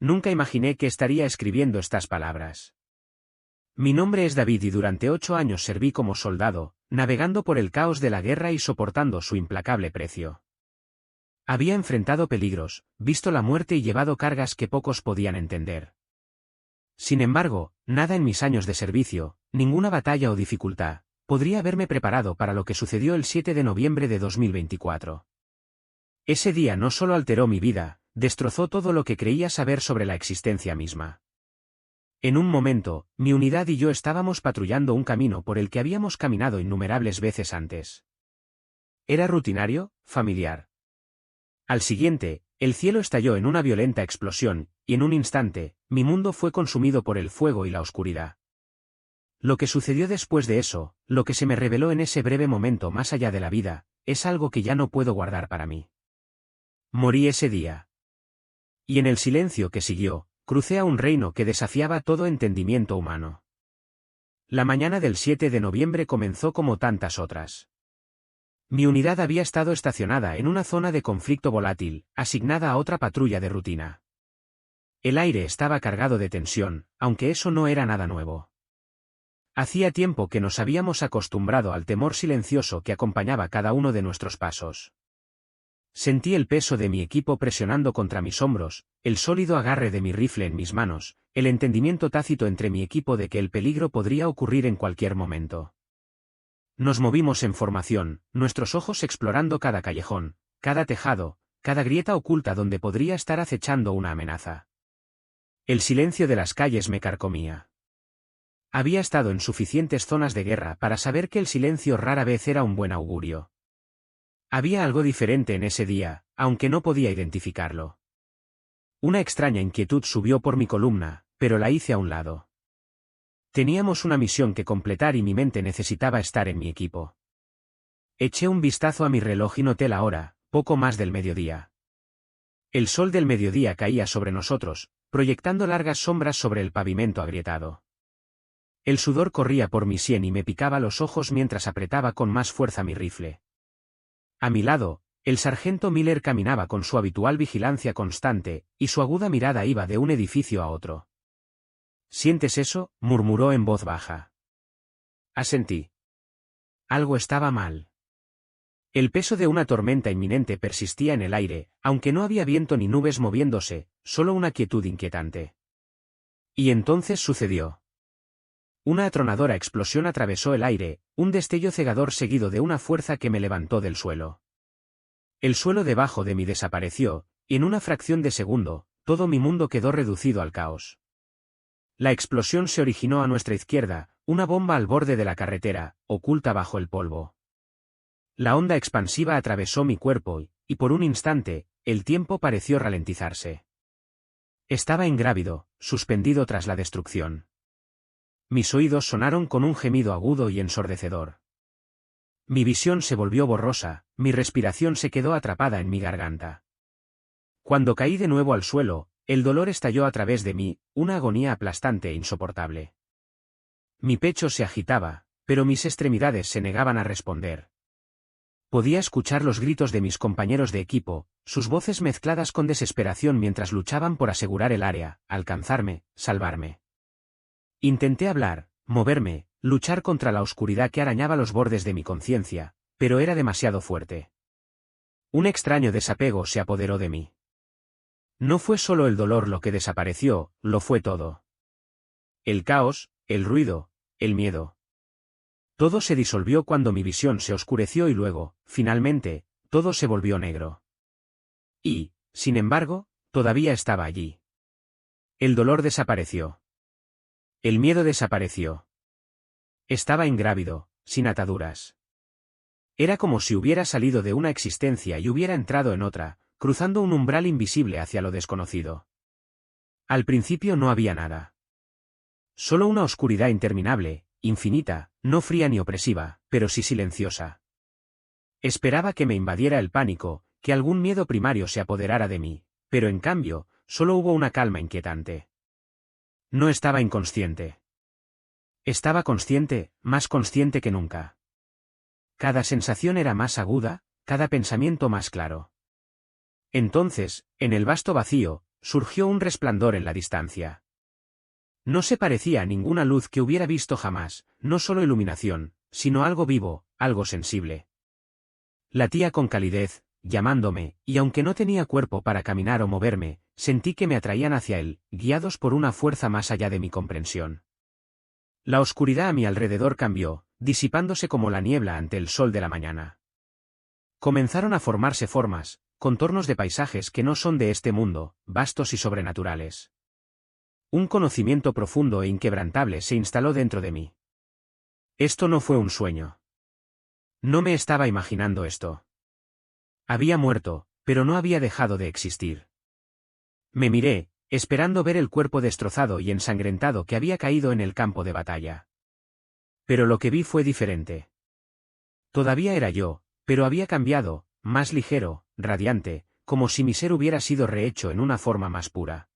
Nunca imaginé que estaría escribiendo estas palabras. Mi nombre es David y durante 8 años serví como soldado, navegando por el caos de la guerra y soportando su implacable precio. Había enfrentado peligros, visto la muerte y llevado cargas que pocos podían entender. Sin embargo, nada en mis años de servicio, ninguna batalla o dificultad, podría haberme preparado para lo que sucedió el 7 de noviembre de 2024. Ese día no solo alteró mi vida, destrozó todo lo que creía saber sobre la existencia misma. En un momento, mi unidad y yo estábamos patrullando un camino por el que habíamos caminado innumerables veces antes. Era rutinario, familiar. Al siguiente, el cielo estalló en una violenta explosión, y en un instante, mi mundo fue consumido por el fuego y la oscuridad. Lo que sucedió después de eso, lo que se me reveló en ese breve momento más allá de la vida, es algo que ya no puedo guardar para mí. Morí ese día. Y en el silencio que siguió, crucé a un reino que desafiaba todo entendimiento humano. La mañana del 7 de noviembre comenzó como tantas otras. Mi unidad había estado estacionada en una zona de conflicto volátil, asignada a otra patrulla de rutina. El aire estaba cargado de tensión, aunque eso no era nada nuevo. Hacía tiempo que nos habíamos acostumbrado al temor silencioso que acompañaba cada uno de nuestros pasos. Sentí el peso de mi equipo presionando contra mis hombros, el sólido agarre de mi rifle en mis manos, el entendimiento tácito entre mi equipo de que el peligro podría ocurrir en cualquier momento. Nos movimos en formación, nuestros ojos explorando cada callejón, cada tejado, cada grieta oculta donde podría estar acechando una amenaza. El silencio de las calles me carcomía. Había estado en suficientes zonas de guerra para saber que el silencio rara vez era un buen augurio. Había algo diferente en ese día, aunque no podía identificarlo. Una extraña inquietud subió por mi columna, pero la hice a un lado. Teníamos una misión que completar y mi mente necesitaba estar en mi equipo. Eché un vistazo a mi reloj y noté la hora, poco más del mediodía. El sol del mediodía caía sobre nosotros, proyectando largas sombras sobre el pavimento agrietado. El sudor corría por mi sien y me picaba los ojos mientras apretaba con más fuerza mi rifle. A mi lado, el sargento Miller caminaba con su habitual vigilancia constante, y su aguda mirada iba de un edificio a otro. ¿Sientes eso?, murmuró en voz baja. Asentí. Algo estaba mal. El peso de una tormenta inminente persistía en el aire, aunque no había viento ni nubes moviéndose, solo una quietud inquietante. Y entonces sucedió. Una atronadora explosión atravesó el aire, un destello cegador seguido de una fuerza que me levantó del suelo. El suelo debajo de mí desapareció, y en una fracción de segundo, todo mi mundo quedó reducido al caos. La explosión se originó a nuestra izquierda, una bomba al borde de la carretera, oculta bajo el polvo. La onda expansiva atravesó mi cuerpo y por un instante, el tiempo pareció ralentizarse. Estaba ingrávido, suspendido tras la destrucción. Mis oídos sonaron con un gemido agudo y ensordecedor. Mi visión se volvió borrosa, mi respiración se quedó atrapada en mi garganta. Cuando caí de nuevo al suelo, el dolor estalló a través de mí, una agonía aplastante e insoportable. Mi pecho se agitaba, pero mis extremidades se negaban a responder. Podía escuchar los gritos de mis compañeros de equipo, sus voces mezcladas con desesperación mientras luchaban por asegurar el área, alcanzarme, salvarme. Intenté hablar, moverme, luchar contra la oscuridad que arañaba los bordes de mi conciencia, pero era demasiado fuerte. Un extraño desapego se apoderó de mí. No fue solo el dolor lo que desapareció, lo fue todo. El caos, el ruido, el miedo. Todo se disolvió cuando mi visión se oscureció y luego, finalmente, todo se volvió negro. Y, sin embargo, todavía estaba allí. El dolor desapareció. El miedo desapareció. Estaba ingrávido, sin ataduras. Era como si hubiera salido de una existencia y hubiera entrado en otra, cruzando un umbral invisible hacia lo desconocido. Al principio no había nada. Solo una oscuridad interminable, infinita, no fría ni opresiva, pero sí silenciosa. Esperaba que me invadiera el pánico, que algún miedo primario se apoderara de mí, pero en cambio, solo hubo una calma inquietante. No estaba inconsciente. Estaba consciente, más consciente que nunca. Cada sensación era más aguda, cada pensamiento más claro. Entonces, en el vasto vacío, surgió un resplandor en la distancia. No se parecía a ninguna luz que hubiera visto jamás, no solo iluminación, sino algo vivo, algo sensible. Latía con calidez, llamándome, y aunque no tenía cuerpo para caminar o moverme, sentí que me atraían hacia él, guiados por una fuerza más allá de mi comprensión. La oscuridad a mi alrededor cambió, disipándose como la niebla ante el sol de la mañana. Comenzaron a formarse formas, contornos de paisajes que no son de este mundo, vastos y sobrenaturales. Un conocimiento profundo e inquebrantable se instaló dentro de mí. Esto no fue un sueño. No me estaba imaginando esto. Había muerto, pero no había dejado de existir. Me miré, esperando ver el cuerpo destrozado y ensangrentado que había caído en el campo de batalla. Pero lo que vi fue diferente. Todavía era yo, pero había cambiado, más ligero, radiante, como si mi ser hubiera sido rehecho en una forma más pura.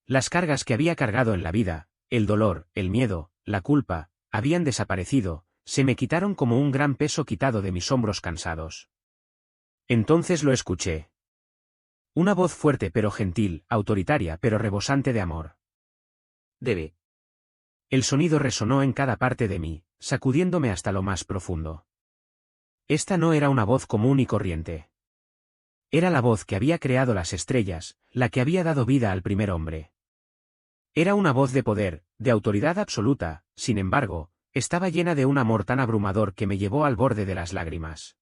Las cargas que había cargado en la vida, el dolor, el miedo, la culpa, habían desaparecido, se me quitaron como un gran peso quitado de mis hombros cansados. Entonces lo escuché. Una voz fuerte pero gentil, autoritaria pero rebosante de amor. Debe. El sonido resonó en cada parte de mí, sacudiéndome hasta lo más profundo. Esta no era una voz común y corriente. Era la voz que había creado las estrellas, la que había dado vida al primer hombre. Era una voz de poder, de autoridad absoluta, sin embargo, estaba llena de un amor tan abrumador que me llevó al borde de las lágrimas.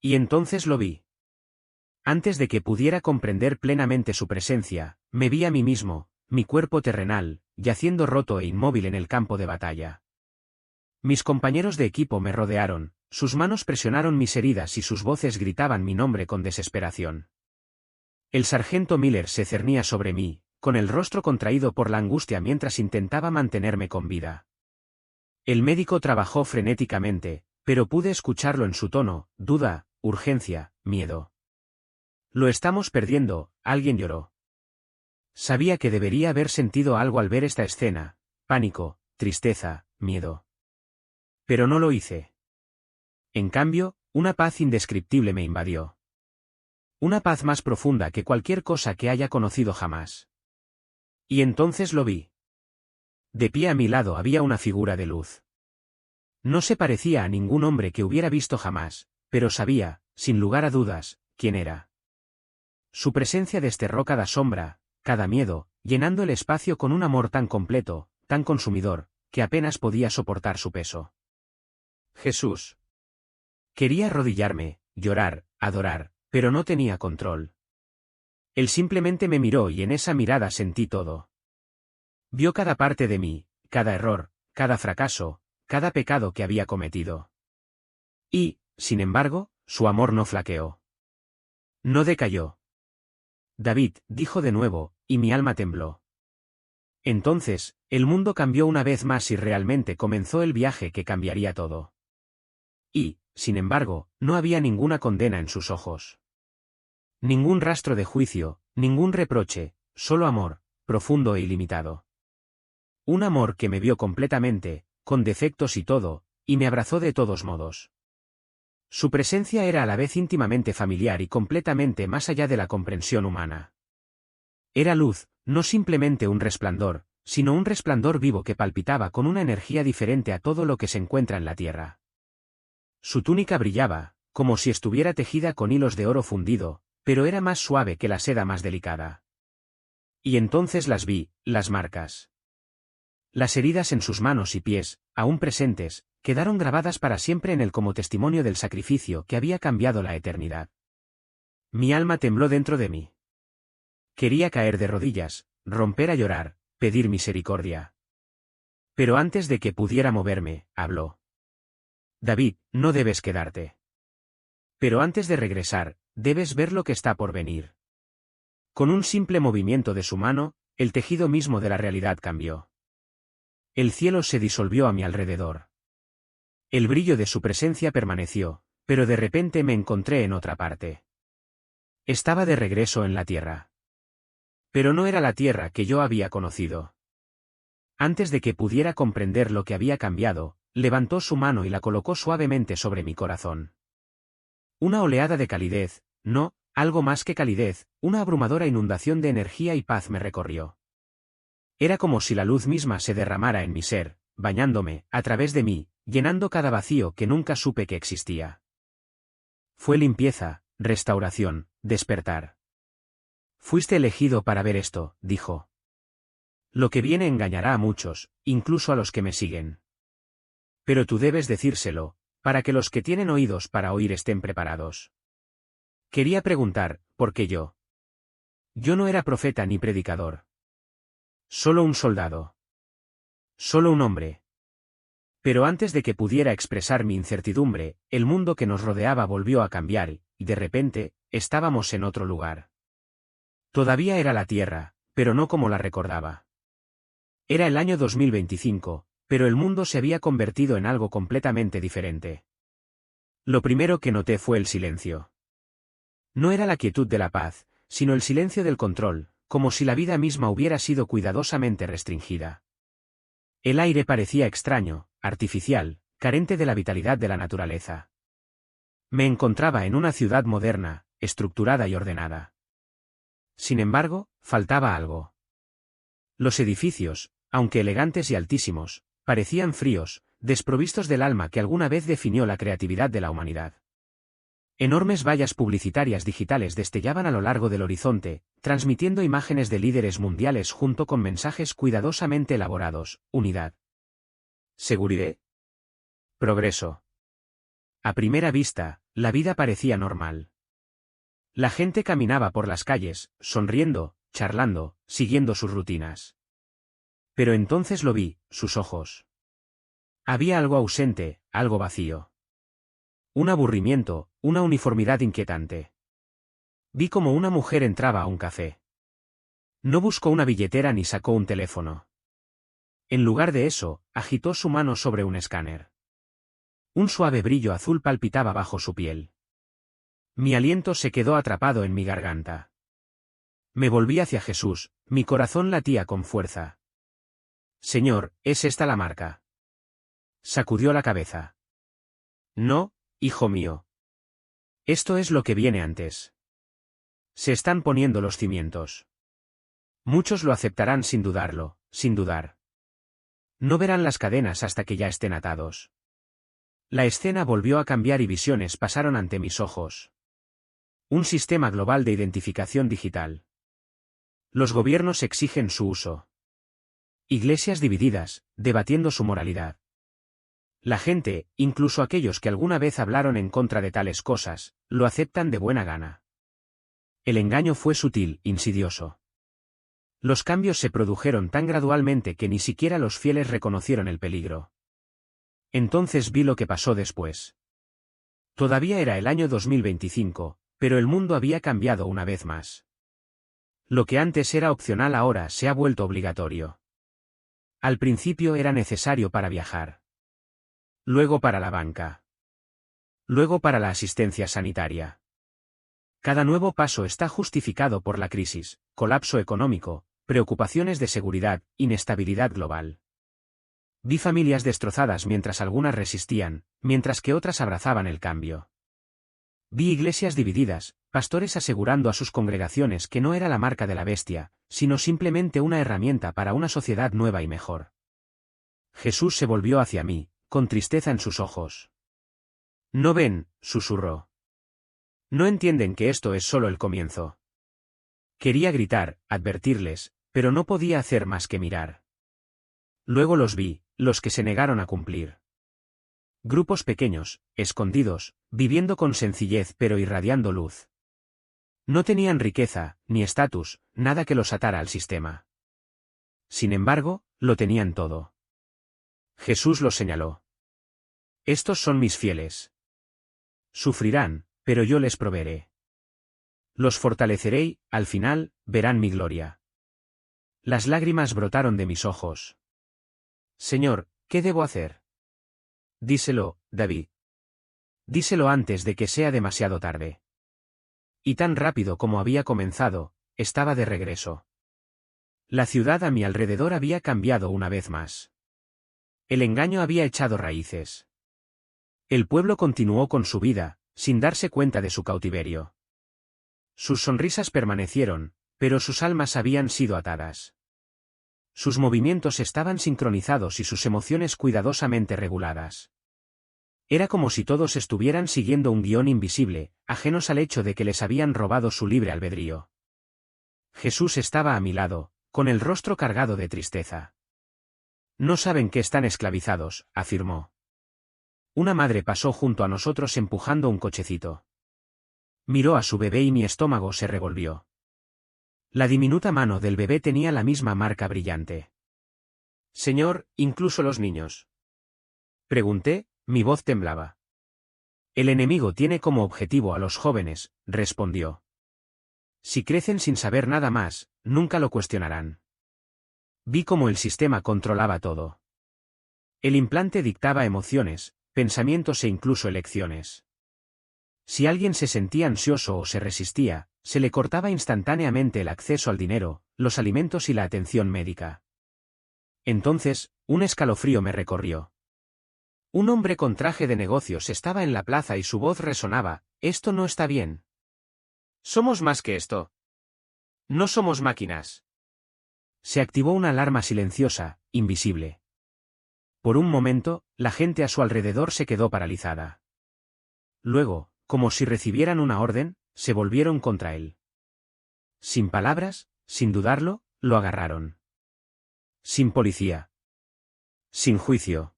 Y entonces lo vi. Antes de que pudiera comprender plenamente su presencia, me vi a mí mismo, mi cuerpo terrenal, yaciendo roto e inmóvil en el campo de batalla. Mis compañeros de equipo me rodearon, sus manos presionaron mis heridas y sus voces gritaban mi nombre con desesperación. El sargento Miller se cernía sobre mí, con el rostro contraído por la angustia mientras intentaba mantenerme con vida. El médico trabajó frenéticamente, pero pude escucharlo en su tono, duda, urgencia, miedo. Lo estamos perdiendo, alguien lloró. Sabía que debería haber sentido algo al ver esta escena, pánico, tristeza, miedo. Pero no lo hice. En cambio, una paz indescriptible me invadió. Una paz más profunda que cualquier cosa que haya conocido jamás. Y entonces lo vi. De pie a mi lado había una figura de luz. No se parecía a ningún hombre que hubiera visto jamás, pero sabía, sin lugar a dudas, quién era. Su presencia desterró cada sombra, cada miedo, llenando el espacio con un amor tan completo, tan consumidor, que apenas podía soportar su peso. Jesús. Quería arrodillarme, llorar, adorar, pero no tenía control. Él simplemente me miró y en esa mirada sentí todo. Vio cada parte de mí, cada error, cada fracaso, cada pecado que había cometido. Y, sin embargo, su amor no flaqueó. No decayó. David, dijo de nuevo, y mi alma tembló. Entonces, el mundo cambió una vez más y realmente comenzó el viaje que cambiaría todo. Y, sin embargo, no había ninguna condena en sus ojos. Ningún rastro de juicio, ningún reproche, solo amor, profundo e ilimitado. Un amor que me vio completamente, con defectos y todo, y me abrazó de todos modos. Su presencia era a la vez íntimamente familiar y completamente más allá de la comprensión humana. Era luz, no simplemente un resplandor, sino un resplandor vivo que palpitaba con una energía diferente a todo lo que se encuentra en la tierra. Su túnica brillaba, como si estuviera tejida con hilos de oro fundido, pero era más suave que la seda más delicada. Y entonces las vi, las marcas. Las heridas en sus manos y pies, aún presentes, quedaron grabadas para siempre en él como testimonio del sacrificio que había cambiado la eternidad. Mi alma tembló dentro de mí. Quería caer de rodillas, romper a llorar, pedir misericordia. Pero antes de que pudiera moverme, habló. David, no debes quedarte. Pero antes de regresar, debes ver lo que está por venir. Con un simple movimiento de su mano, el tejido mismo de la realidad cambió. El cielo se disolvió a mi alrededor. El brillo de su presencia permaneció, pero de repente me encontré en otra parte. Estaba de regreso en la tierra. Pero no era la tierra que yo había conocido. Antes de que pudiera comprender lo que había cambiado, levantó su mano y la colocó suavemente sobre mi corazón. Una oleada de calidez, no, Algo más que calidez, una abrumadora inundación de energía y paz me recorrió. Era como si la luz misma se derramara en mi ser, bañándome, a través de mí, llenando cada vacío que nunca supe que existía. Fue limpieza, restauración, despertar. Fuiste elegido para ver esto, dijo. Lo que viene engañará a muchos, incluso a los que me siguen. Pero tú debes decírselo, para que los que tienen oídos para oír estén preparados. Quería preguntar, ¿por qué yo? Yo no era profeta ni predicador. Solo un soldado. Solo un hombre. Pero antes de que pudiera expresar mi incertidumbre, el mundo que nos rodeaba volvió a cambiar y, de repente, estábamos en otro lugar. Todavía era la Tierra, pero no como la recordaba. Era el año 2025, pero el mundo se había convertido en algo completamente diferente. Lo primero que noté fue el silencio. No era la quietud de la paz, sino el silencio del control, como si la vida misma hubiera sido cuidadosamente restringida. El aire parecía extraño, artificial, carente de la vitalidad de la naturaleza. Me encontraba en una ciudad moderna, estructurada y ordenada. Sin embargo, faltaba algo. Los edificios, aunque elegantes y altísimos, parecían fríos, desprovistos del alma que alguna vez definió la creatividad de la humanidad. Enormes vallas publicitarias digitales destellaban a lo largo del horizonte, transmitiendo imágenes de líderes mundiales junto con mensajes cuidadosamente elaborados: unidad, seguridad, progreso. A primera vista, la vida parecía normal. La gente caminaba por las calles, sonriendo, charlando, siguiendo sus rutinas. Pero entonces lo vi, sus ojos. Había algo ausente, algo vacío. Un aburrimiento, una uniformidad inquietante. Vi como una mujer entraba a un café. No buscó una billetera ni sacó un teléfono. En lugar de eso, agitó su mano sobre un escáner. Un suave brillo azul palpitaba bajo su piel. Mi aliento se quedó atrapado en mi garganta. Me volví hacia Jesús, mi corazón latía con fuerza. Señor, ¿es esta la marca? Sacudió la cabeza. No, hijo mío. Esto es lo que viene antes. Se están poniendo los cimientos. Muchos lo aceptarán sin dudarlo, sin dudar. No verán las cadenas hasta que ya estén atados. La escena volvió a cambiar y visiones pasaron ante mis ojos. Un sistema global de identificación digital. Los gobiernos exigen su uso. Iglesias divididas, debatiendo su moralidad. La gente, incluso aquellos que alguna vez hablaron en contra de tales cosas, lo aceptan de buena gana. El engaño fue sutil, insidioso. Los cambios se produjeron tan gradualmente que ni siquiera los fieles reconocieron el peligro. Entonces vi lo que pasó después. Todavía era el año 2025, pero el mundo había cambiado una vez más. Lo que antes era opcional ahora se ha vuelto obligatorio. Al principio era necesario para viajar. Luego para la banca. Luego para la asistencia sanitaria. Cada nuevo paso está justificado por la crisis, colapso económico, preocupaciones de seguridad, inestabilidad global. Vi familias destrozadas mientras algunas resistían, mientras que otras abrazaban el cambio. Vi iglesias divididas, pastores asegurando a sus congregaciones que no era la marca de la bestia, sino simplemente una herramienta para una sociedad nueva y mejor. Jesús se volvió hacia mí, con tristeza en sus ojos. «¿No ven?», susurró. «¿No entienden que esto es solo el comienzo?». Quería gritar, advertirles, pero no podía hacer más que mirar. Luego los vi, los que se negaron a cumplir. Grupos pequeños, escondidos, viviendo con sencillez pero irradiando luz. No tenían riqueza, ni estatus, nada que los atara al sistema. Sin embargo, lo tenían todo. Jesús los señaló. «Estos son mis fieles. Sufrirán, pero yo les proveeré. Los fortaleceré y, al final, verán mi gloria». Las lágrimas brotaron de mis ojos. «Señor, ¿qué debo hacer?». «Díselo, David. Díselo antes de que sea demasiado tarde». Y tan rápido como había comenzado, estaba de regreso. La ciudad a mi alrededor había cambiado una vez más. El engaño había echado raíces. El pueblo continuó con su vida, sin darse cuenta de su cautiverio. Sus sonrisas permanecieron, pero sus almas habían sido atadas. Sus movimientos estaban sincronizados y sus emociones cuidadosamente reguladas. Era como si todos estuvieran siguiendo un guión invisible, ajenos al hecho de que les habían robado su libre albedrío. Jesús estaba a mi lado, con el rostro cargado de tristeza. No saben que están esclavizados, afirmó. Una madre pasó junto a nosotros empujando un cochecito. Miró a su bebé y mi estómago se revolvió. La diminuta mano del bebé tenía la misma marca brillante. Señor, incluso los niños. Pregunté, mi voz temblaba. El enemigo tiene como objetivo a los jóvenes, respondió. Si crecen sin saber nada más, nunca lo cuestionarán. Vi cómo el sistema controlaba todo. El implante dictaba emociones, pensamientos e incluso elecciones. Si alguien se sentía ansioso o se resistía, se le cortaba instantáneamente el acceso al dinero, los alimentos y la atención médica. Entonces, un escalofrío me recorrió. Un hombre con traje de negocios estaba en la plaza y su voz resonaba: «Esto no está bien. Somos más que esto. No somos máquinas». Se activó una alarma silenciosa, invisible. Por un momento, la gente a su alrededor se quedó paralizada. Luego, como si recibieran una orden, se volvieron contra él. Sin palabras, sin dudarlo, lo agarraron. Sin policía. Sin juicio.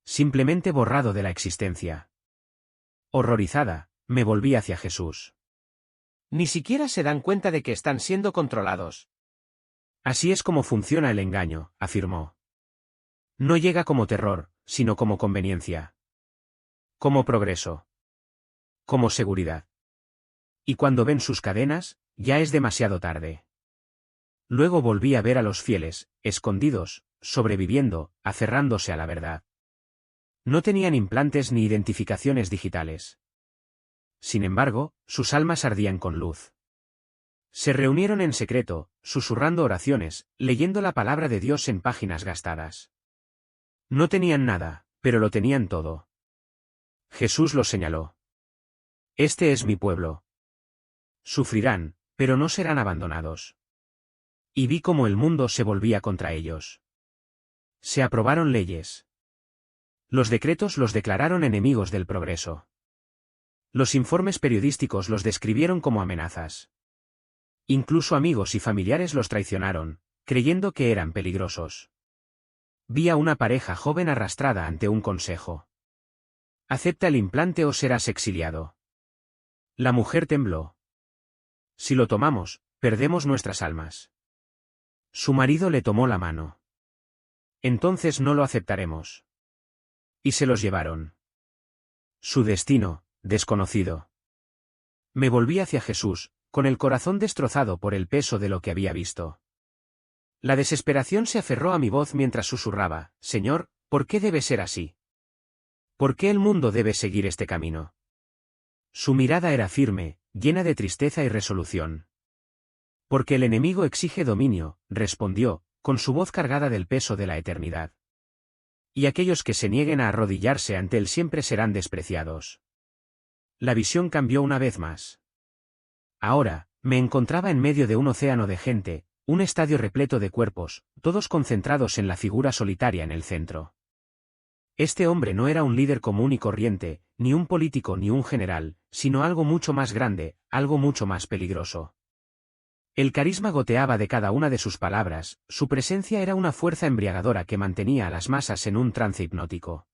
Simplemente borrado de la existencia. Horrorizada, me volví hacia Jesús. Ni siquiera se dan cuenta de que están siendo controlados. Así es como funciona el engaño, afirmó. No llega como terror, sino como conveniencia. Como progreso. Como seguridad. Y cuando ven sus cadenas, ya es demasiado tarde. Luego volví a ver a los fieles, escondidos, sobreviviendo, aferrándose a la verdad. No tenían implantes ni identificaciones digitales. Sin embargo, sus almas ardían con luz. Se reunieron en secreto, susurrando oraciones, leyendo la palabra de Dios en páginas gastadas. No tenían nada, pero lo tenían todo. Jesús los señaló. Este es mi pueblo. Sufrirán, pero no serán abandonados. Y vi cómo el mundo se volvía contra ellos. Se aprobaron leyes. Los decretos los declararon enemigos del progreso. Los informes periodísticos los describieron como amenazas. Incluso amigos y familiares los traicionaron, creyendo que eran peligrosos. Vi a una pareja joven arrastrada ante un consejo. Acepta el implante o serás exiliado. La mujer tembló. Si lo tomamos, perdemos nuestras almas. Su marido le tomó la mano. Entonces no lo aceptaremos. Y se los llevaron. Su destino, desconocido. Me volví hacia Jesús, con el corazón destrozado por el peso de lo que había visto. La desesperación se aferró a mi voz mientras susurraba: «Señor, ¿por qué debe ser así? ¿Por qué el mundo debe seguir este camino?» Su mirada era firme, llena de tristeza y resolución. «Porque el enemigo exige dominio», respondió, con su voz cargada del peso de la eternidad. «Y aquellos que se nieguen a arrodillarse ante él siempre serán despreciados». La visión cambió una vez más. Ahora, me encontraba en medio de un océano de gente, un estadio repleto de cuerpos, todos concentrados en la figura solitaria en el centro. Este hombre no era un líder común y corriente, ni un político ni un general, sino algo mucho más grande, algo mucho más peligroso. El carisma goteaba de cada una de sus palabras, su presencia era una fuerza embriagadora que mantenía a las masas en un trance hipnótico.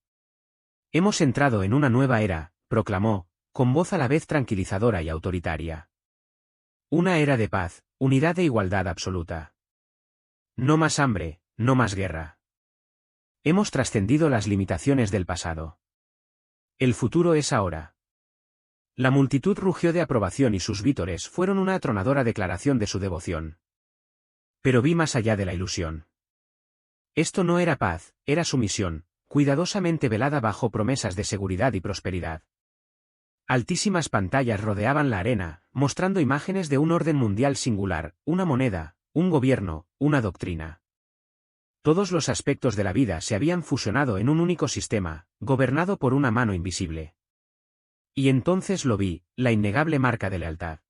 «Hemos entrado en una nueva era», proclamó, con voz a la vez tranquilizadora y autoritaria. «Una era de paz, unidad e igualdad absoluta. No más hambre, no más guerra. Hemos trascendido las limitaciones del pasado. El futuro es ahora». La multitud rugió de aprobación y sus vítores fueron una atronadora declaración de su devoción. Pero vi más allá de la ilusión. Esto no era paz, era sumisión, cuidadosamente velada bajo promesas de seguridad y prosperidad. Altísimas pantallas rodeaban la arena, mostrando imágenes de un orden mundial singular, una moneda, un gobierno, una doctrina. Todos los aspectos de la vida se habían fusionado en un único sistema, gobernado por una mano invisible. Y entonces lo vi, la innegable marca de lealtad.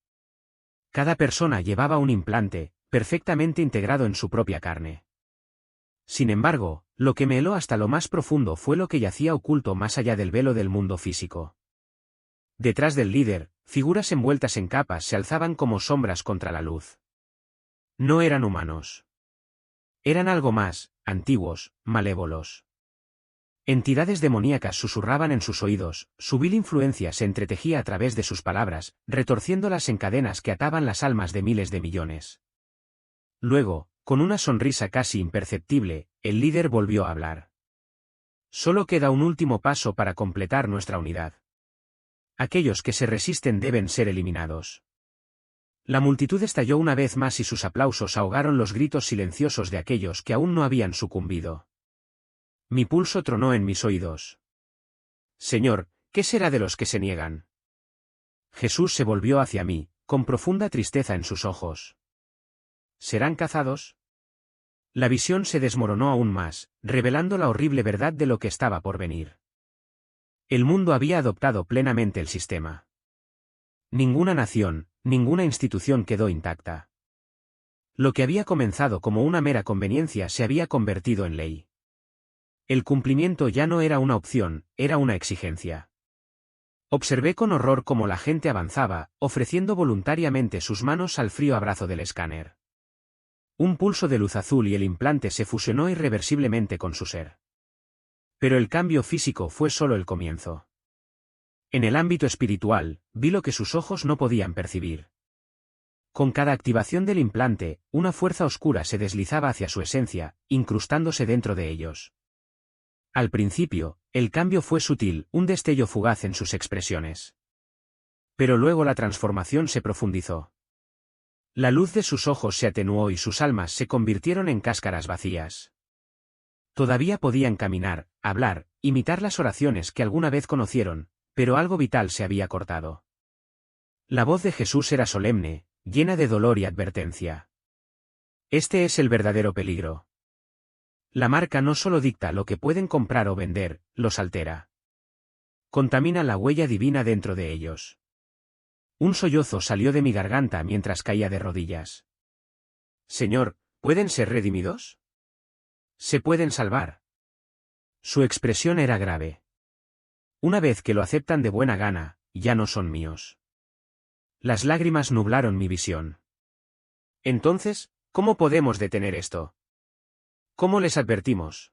Cada persona llevaba un implante, perfectamente integrado en su propia carne. Sin embargo, lo que me heló hasta lo más profundo fue lo que yacía oculto más allá del velo del mundo físico. Detrás del líder, figuras envueltas en capas se alzaban como sombras contra la luz. No eran humanos. Eran algo más, antiguos, malévolos. Entidades demoníacas susurraban en sus oídos, su vil influencia se entretejía a través de sus palabras, retorciéndolas en cadenas que ataban las almas de miles de millones. Luego, con una sonrisa casi imperceptible, el líder volvió a hablar. Solo queda un último paso para completar nuestra unidad. Aquellos que se resisten deben ser eliminados. La multitud estalló una vez más y sus aplausos ahogaron los gritos silenciosos de aquellos que aún no habían sucumbido. Mi pulso tronó en mis oídos. Señor, ¿qué será de los que se niegan? Jesús se volvió hacia mí, con profunda tristeza en sus ojos. ¿Serán cazados? La visión se desmoronó aún más, revelando la horrible verdad de lo que estaba por venir. El mundo había adoptado plenamente el sistema. Ninguna nación, ninguna institución quedó intacta. Lo que había comenzado como una mera conveniencia se había convertido en ley. El cumplimiento ya no era una opción, era una exigencia. Observé con horror cómo la gente avanzaba, ofreciendo voluntariamente sus manos al frío abrazo del escáner. Un pulso de luz azul y el implante se fusionó irreversiblemente con su ser. Pero el cambio físico fue solo el comienzo. En el ámbito espiritual, vi lo que sus ojos no podían percibir. Con cada activación del implante, una fuerza oscura se deslizaba hacia su esencia, incrustándose dentro de ellos. Al principio, el cambio fue sutil, un destello fugaz en sus expresiones. Pero luego la transformación se profundizó. La luz de sus ojos se atenuó y sus almas se convirtieron en cáscaras vacías. Todavía podían caminar, hablar, imitar las oraciones que alguna vez conocieron, pero algo vital se había cortado. La voz de Jesús era solemne, llena de dolor y advertencia. Este es el verdadero peligro. La marca no solo dicta lo que pueden comprar o vender, los altera. Contamina la huella divina dentro de ellos. Un sollozo salió de mi garganta mientras caía de rodillas. Señor, ¿pueden ser redimidos? ¿Se pueden salvar? Su expresión era grave. Una vez que lo aceptan de buena gana, ya no son míos. Las lágrimas nublaron mi visión. Entonces, ¿cómo podemos detener esto? ¿Cómo les advertimos?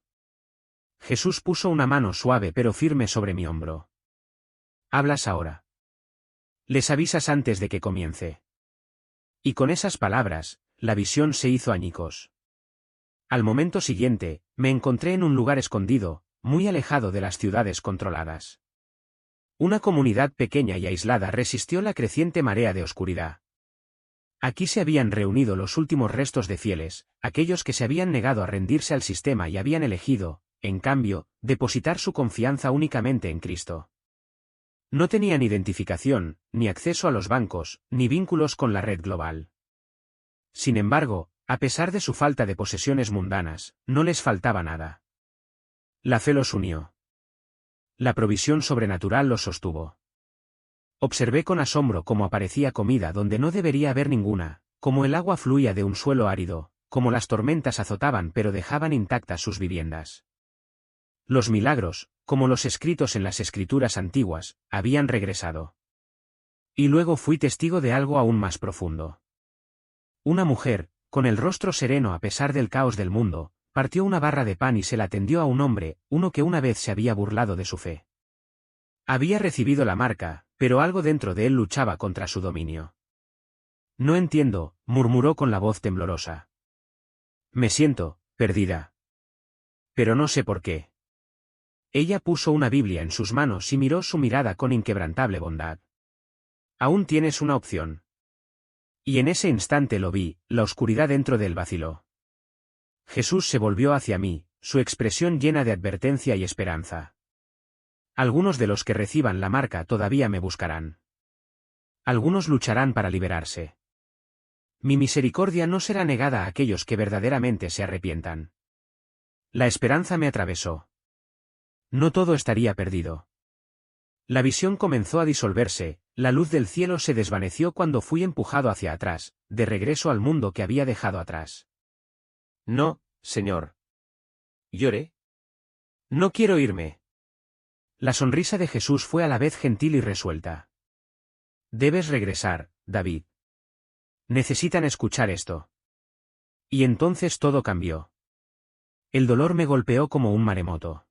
Jesús puso una mano suave pero firme sobre mi hombro. Hablas ahora. Les avisas antes de que comience. Y con esas palabras, la visión se hizo añicos. Al momento siguiente, me encontré en un lugar escondido, muy alejado de las ciudades controladas. Una comunidad pequeña y aislada resistió la creciente marea de oscuridad. Aquí se habían reunido los últimos restos de fieles, aquellos que se habían negado a rendirse al sistema y habían elegido, en cambio, depositar su confianza únicamente en Cristo. No tenían identificación, ni acceso a los bancos, ni vínculos con la red global. Sin embargo, a pesar de su falta de posesiones mundanas, no les faltaba nada. La fe los unió. La provisión sobrenatural los sostuvo. Observé con asombro cómo aparecía comida donde no debería haber ninguna, cómo el agua fluía de un suelo árido, cómo las tormentas azotaban pero dejaban intactas sus viviendas. Los milagros, como los escritos en las escrituras antiguas, habían regresado. Y luego fui testigo de algo aún más profundo. Una mujer, con el rostro sereno a pesar del caos del mundo, partió una barra de pan y se la tendió a un hombre, uno que una vez se había burlado de su fe. Había recibido la marca, pero algo dentro de él luchaba contra su dominio. No entiendo, murmuró con la voz temblorosa. Me siento, perdida. Pero no sé por qué. Ella puso una Biblia en sus manos y miró su mirada con inquebrantable bondad. Aún tienes una opción. Y en ese instante lo vi, la oscuridad dentro de él vaciló. Jesús se volvió hacia mí, su expresión llena de advertencia y esperanza. Algunos de los que reciban la marca todavía me buscarán. Algunos lucharán para liberarse. Mi misericordia no será negada a aquellos que verdaderamente se arrepientan. La esperanza me atravesó. No todo estaría perdido. La visión comenzó a disolverse, La luz del cielo se desvaneció cuando fui empujado hacia atrás, de regreso al mundo que había dejado atrás. No, Señor. Lloré. No quiero irme. La sonrisa de Jesús fue a la vez gentil y resuelta. Debes regresar, David. Necesitan escuchar esto. Y entonces todo cambió. El dolor me golpeó como un maremoto.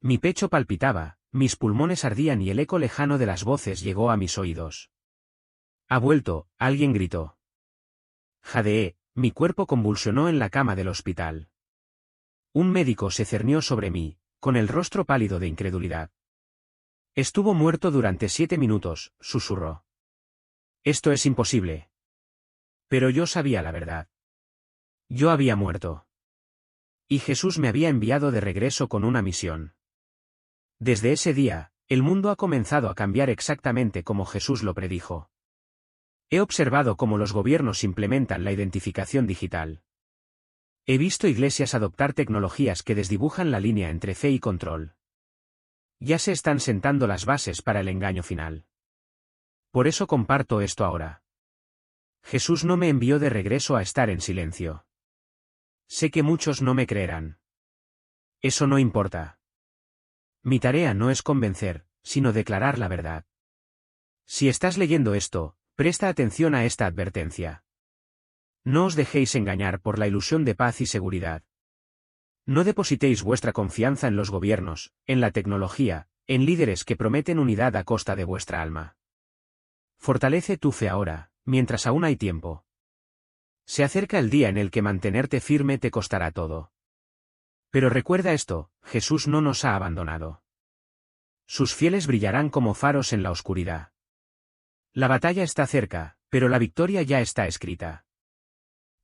Mi pecho palpitaba, mis pulmones ardían y el eco lejano de las voces llegó a mis oídos. Ha vuelto, alguien gritó. Jadeé, mi cuerpo convulsionó en la cama del hospital. Un médico se cernió sobre mí, con el rostro pálido de incredulidad. Estuvo muerto durante 7 minutos, susurró. Esto es imposible. Pero yo sabía la verdad. Yo había muerto. Y Jesús me había enviado de regreso con una misión. Desde ese día, el mundo ha comenzado a cambiar exactamente como Jesús lo predijo. He observado cómo los gobiernos implementan la identificación digital. He visto iglesias adoptar tecnologías que desdibujan la línea entre fe y control. Ya se están sentando las bases para el engaño final. Por eso comparto esto ahora. Jesús no me envió de regreso a estar en silencio. Sé que muchos no me creerán. Eso no importa. Mi tarea no es convencer, sino declarar la verdad. Si estás leyendo esto, presta atención a esta advertencia. No os dejéis engañar por la ilusión de paz y seguridad. No depositéis vuestra confianza en los gobiernos, en la tecnología, en líderes que prometen unidad a costa de vuestra alma. Fortalece tu fe ahora, mientras aún hay tiempo. Se acerca el día en el que mantenerte firme te costará todo. Pero recuerda esto, Jesús no nos ha abandonado. Sus fieles brillarán como faros en la oscuridad. La batalla está cerca, pero la victoria ya está escrita.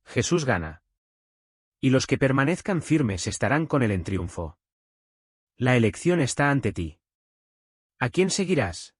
Jesús gana. Y los que permanezcan firmes estarán con él en triunfo. La elección está ante ti. ¿A quién seguirás?